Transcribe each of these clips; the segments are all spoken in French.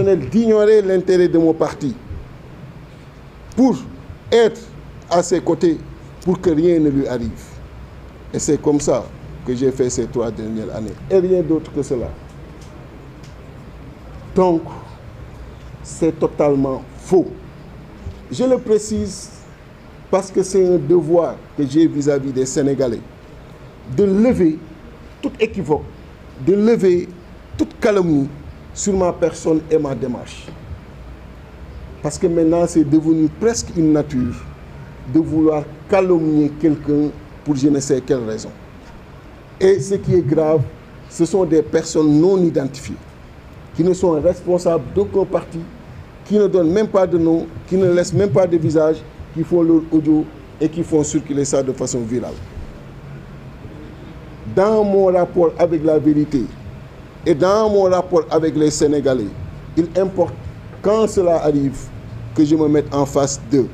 personnel d'ignorer l'intérêt de mon parti pour être à ses côtés pour que rien ne lui arrive. Et c'est comme ça que j'ai fait ces 3 dernières années. Et rien d'autre que cela. Donc, c'est totalement faux. Je le précise parce que c'est un devoir que j'ai vis-à-vis des Sénégalais de lever toute équivoque, de lever toute calomnie sur ma personne et ma démarche. Parce que maintenant, c'est devenu presque une nature de vouloir calomnier quelqu'un pour je ne sais quelle raison. Et ce qui est grave, ce sont des personnes non identifiées, qui ne sont responsables d'aucun parti, qui ne donnent même pas de nom, qui ne laissent même pas de visage, qui font leur audio et qui font circuler ça de façon virale. Dans mon rapport avec la vérité et dans mon rapport avec les Sénégalais, il importe, quand cela arrive, que je me mette en face d'eux.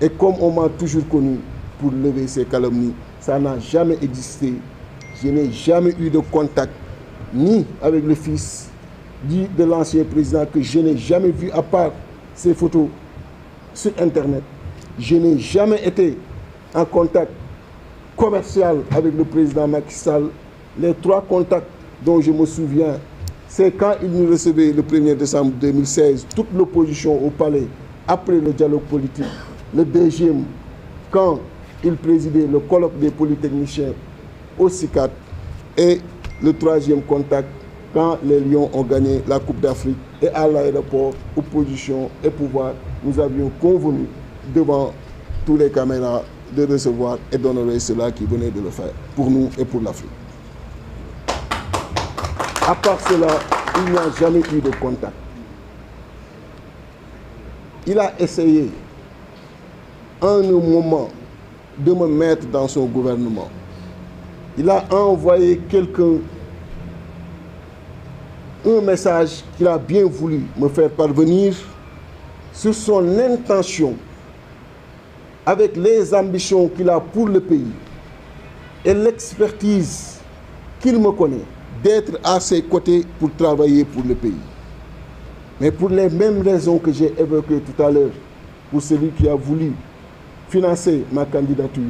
Et comme on m'a toujours connu pour lever ces calomnies, ça n'a jamais existé. Je n'ai jamais eu de contact ni avec le fils ni de l'ancien président que je n'ai jamais vu à part ces photos sur Internet. Je n'ai jamais été en contact commercial avec le président Macky Sall. Les 3 contacts dont je me souviens, c'est quand il nous recevait le 1er décembre 2016, toute l'opposition au palais, après le dialogue politique. Le deuxième, quand il présidait le colloque des polytechniciens au CICAD. Et le 3e contact, quand les Lions ont gagné la Coupe d'Afrique. Et à l'aéroport, opposition et pouvoir, nous avions convenu devant tous les caméras de recevoir et d'honorer ceux-là qui venaient de le faire, pour nous et pour l'Afrique. À part cela, il n'y a jamais eu de contact. Il a essayé, en un moment, de me mettre dans son gouvernement. Il a envoyé un message qu'il a bien voulu me faire parvenir sur son intention, avec les ambitions qu'il a pour le pays et l'expertise qu'il me connaît, d'être à ses côtés pour travailler pour le pays. Mais pour les mêmes raisons que j'ai évoquées tout à l'heure, pour celui qui a voulu financer ma candidature,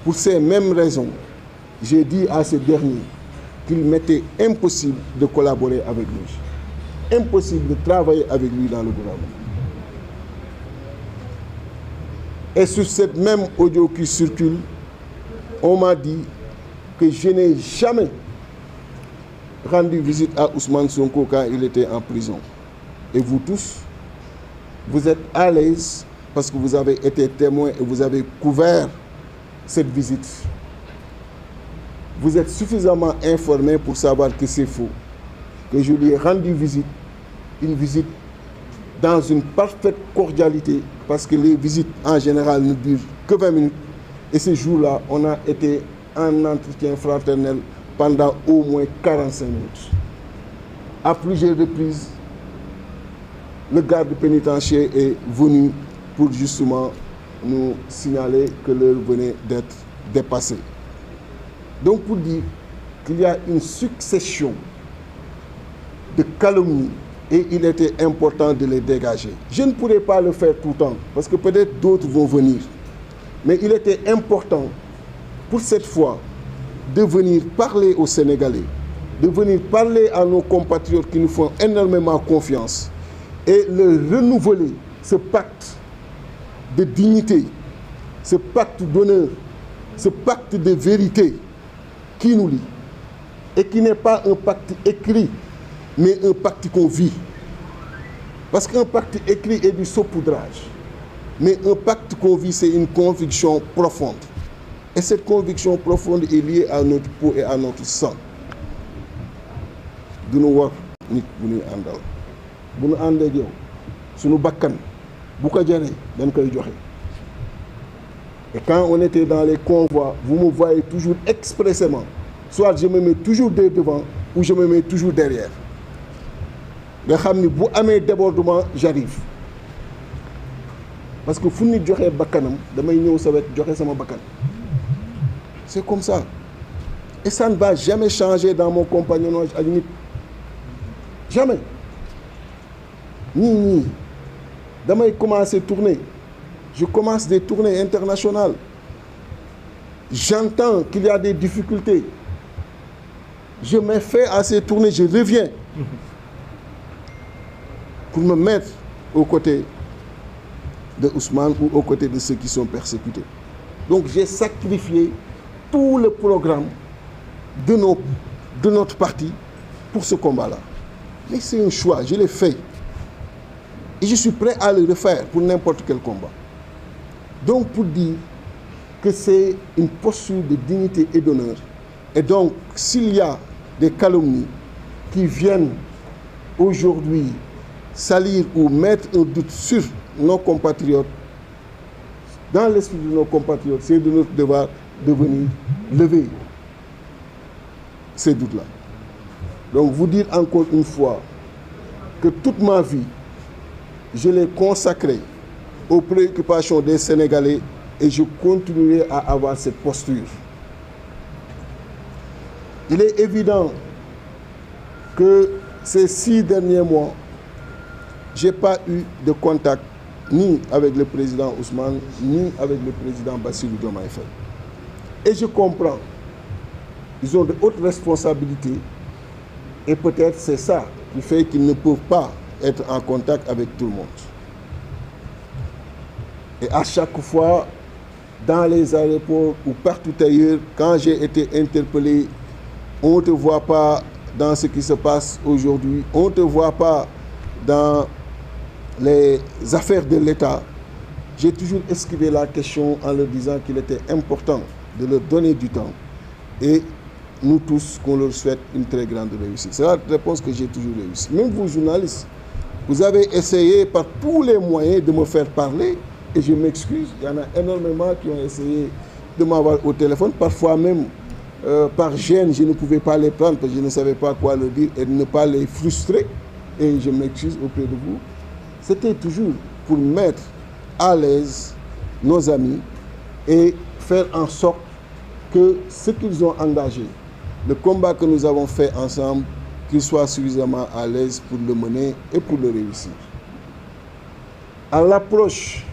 pour ces mêmes raisons, j'ai dit à ce dernier qu'il m'était impossible de collaborer avec lui, impossible de travailler avec lui dans le gouvernement. Et sur cette même audio qui circule, on m'a dit que je n'ai jamais rendu visite à Ousmane Sonko quand il était en prison. Et vous tous, vous êtes à l'aise parce que vous avez été témoins et vous avez couvert cette visite. Vous êtes suffisamment informés pour savoir que c'est faux, que je lui ai rendu visite, une visite dans une parfaite cordialité, parce que les visites en général ne durent que 20 minutes. Et ce jour-là, on a été en entretien fraternel pendant au moins 45 minutes. À plusieurs reprises, le garde pénitentiaire est venu pour justement nous signaler que l'heure venait d'être dépassée. Donc pour dire qu'il y a une succession de calomnies et il était important de les dégager. Je ne pourrais pas le faire tout le temps parce que peut-être d'autres vont venir. Mais il était important pour cette fois de venir parler aux Sénégalais, de venir parler à nos compatriotes qui nous font énormément confiance et leur renouveler ce pacte de dignité, ce pacte d'honneur, ce pacte de vérité qui nous lie et qui n'est pas un pacte écrit, mais un pacte qu'on vit. Parce qu'un pacte écrit est du saupoudrage, mais un pacte qu'on vit, c'est une conviction profonde. Et cette conviction profonde est liée à notre peau et à notre sang. Du nu war nit bu ñuy àndal bu nu àndee ak yow suñu bakkan bu ko jaree dañ koy joxe. Et quand on était dans les convois, vous me voyez toujours expressément. Soit je me mets toujours devant ou je me mets toujours derrière. nga xam ni bu amee débordement j'arrive. Parce que fu nit joxee bakkanam damay ñëw sa wet joxe sama bakkan. C'est comme ça. Et ça ne va jamais changer dans mon compagnonnage avec nit. Jamais. ni damay commencer tourner. Je commence des tournées internationales. J'entends qu'il y a des difficultés. Je mets fin à ces tournées, je reviens pour me mettre aux côtés de Ousmane ou aux côtés de ceux qui sont persécutés. Donc j'ai sacrifié tout le programme de notre parti pour ce combat-là. Mais c'est un choix, je l'ai fait. Et je suis prêt à le refaire pour n'importe quel combat. Donc pour dire que c'est une posture de dignité et d'honneur. Et donc s'il y a des calomnies qui viennent aujourd'hui salir ou mettre un doute sur nos compatriotes, dans l'esprit de nos compatriotes, c'est de notre devoir de venir lever ces doutes-là. Donc vous dire encore une fois que toute ma vie, je l'ai consacrée aux préoccupations des Sénégalais et je continuerai à avoir cette posture. Il est évident que ces 6 derniers mois, je n'ai pas eu de contact ni avec le président Ousmane, ni avec le président Bassirou Diomaye Faye. Et je comprends, ils ont de hautes responsabilités et peut-être c'est ça qui fait qu'ils ne peuvent pas être en contact avec tout le monde. Et à chaque fois, dans les aéroports ou partout ailleurs, quand j'ai été interpellé, on ne te voit pas dans ce qui se passe aujourd'hui, on ne te voit pas dans les affaires de l'État. J'ai toujours esquivé la question en leur disant qu'il était important de leur donner du temps. Et nous tous, qu'on leur souhaite une très grande réussite. C'est la réponse que j'ai toujours réussi. Même vous, journalistes, vous avez essayé par tous les moyens de me faire parler et je m'excuse. Il y en a énormément qui ont essayé de m'avoir au téléphone. Parfois même, par gêne, je ne pouvais pas les prendre parce que je ne savais pas quoi leur dire et de ne pas les frustrer. Et je m'excuse auprès de vous. C'était toujours pour mettre à l'aise nos amis et faire en sorte que ce qu'ils ont engagé, le combat que nous avons fait ensemble, qu'ils soient suffisamment à l'aise pour le mener et pour le réussir. À l'approche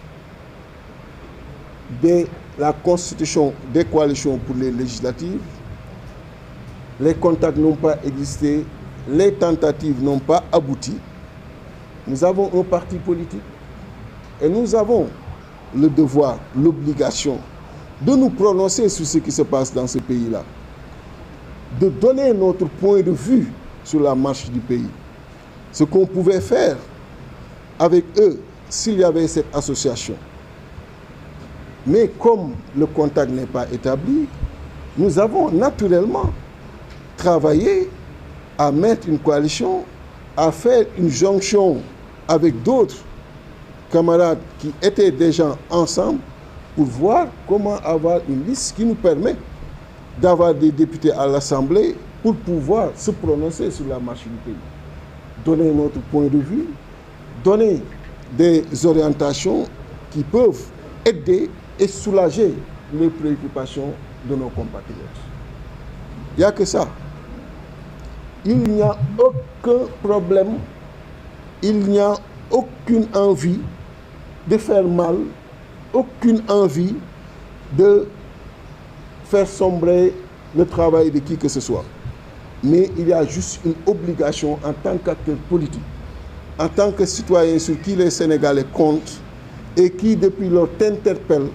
de la constitution des coalitions pour les législatives, les contacts n'ont pas existé, les tentatives n'ont pas abouti. Nous avons un parti politique et nous avons le devoir, l'obligation de nous prononcer sur ce qui se passe dans ce pays-là, de donner notre point de vue sur la marche du pays. Ce qu'on pouvait faire avec eux s'il y avait cette association. Mais comme le contact n'est pas établi, nous avons naturellement travaillé à mettre une coalition, à faire une jonction avec d'autres camarades qui étaient déjà ensemble pour voir comment avoir une liste qui nous permet d'avoir des députés à l'Assemblée pour pouvoir se prononcer sur la marche du pays. Donner notre point de vue, donner des orientations qui peuvent aider et soulager les préoccupations de nos compatriotes. Il n'y a que ça. Il n'y a aucun problème, il n'y a aucune envie de faire mal, aucune envie de faire sombrer le travail de qui que ce soit. Mais il y a juste une obligation en tant qu'acteur politique, en tant que citoyen sur qui les Sénégalais comptent et qui depuis lors t'interpellent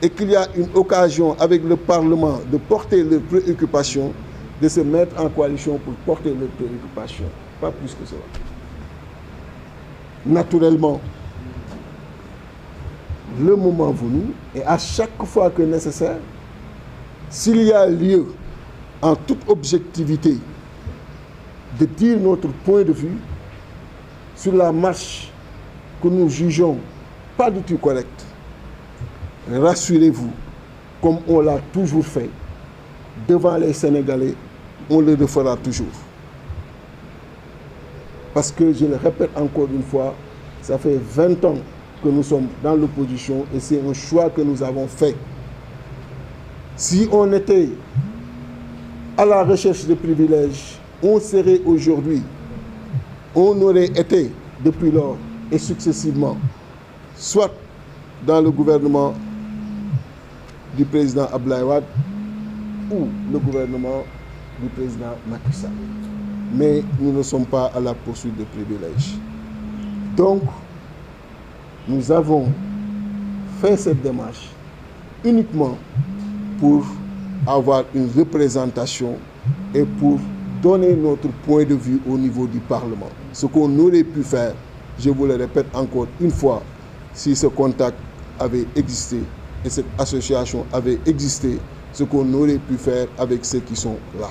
et qu'il y a une occasion avec le Parlement de porter leurs préoccupations, de se mettre en coalition pour porter leurs préoccupations. Pas plus que cela. Naturellement, le moment venu, et à chaque fois que nécessaire, s'il y a lieu, en toute objectivité, de dire notre point de vue sur la marche que nous jugeons pas du tout correcte, rassurez-vous, comme on l'a toujours fait, devant les Sénégalais, on le refera toujours. Parce que, je le répète encore une fois, ça fait 20 ans que nous sommes dans l'opposition et c'est un choix que nous avons fait. Si on était à la recherche de privilèges, on serait aujourd'hui, on aurait été depuis lors et successivement, soit dans le gouvernement du président Abdoulaye Wade ou le gouvernement du président Macky Sall. Mais nous ne sommes pas à la poursuite de privilèges. Donc, nous avons fait cette démarche uniquement pour avoir une représentation et pour donner notre point de vue au niveau du Parlement. Ce qu'on aurait pu faire, je vous le répète encore une fois, si ce contact avait existé et cette association avait existé, ce qu'on aurait pu faire avec ceux qui sont là.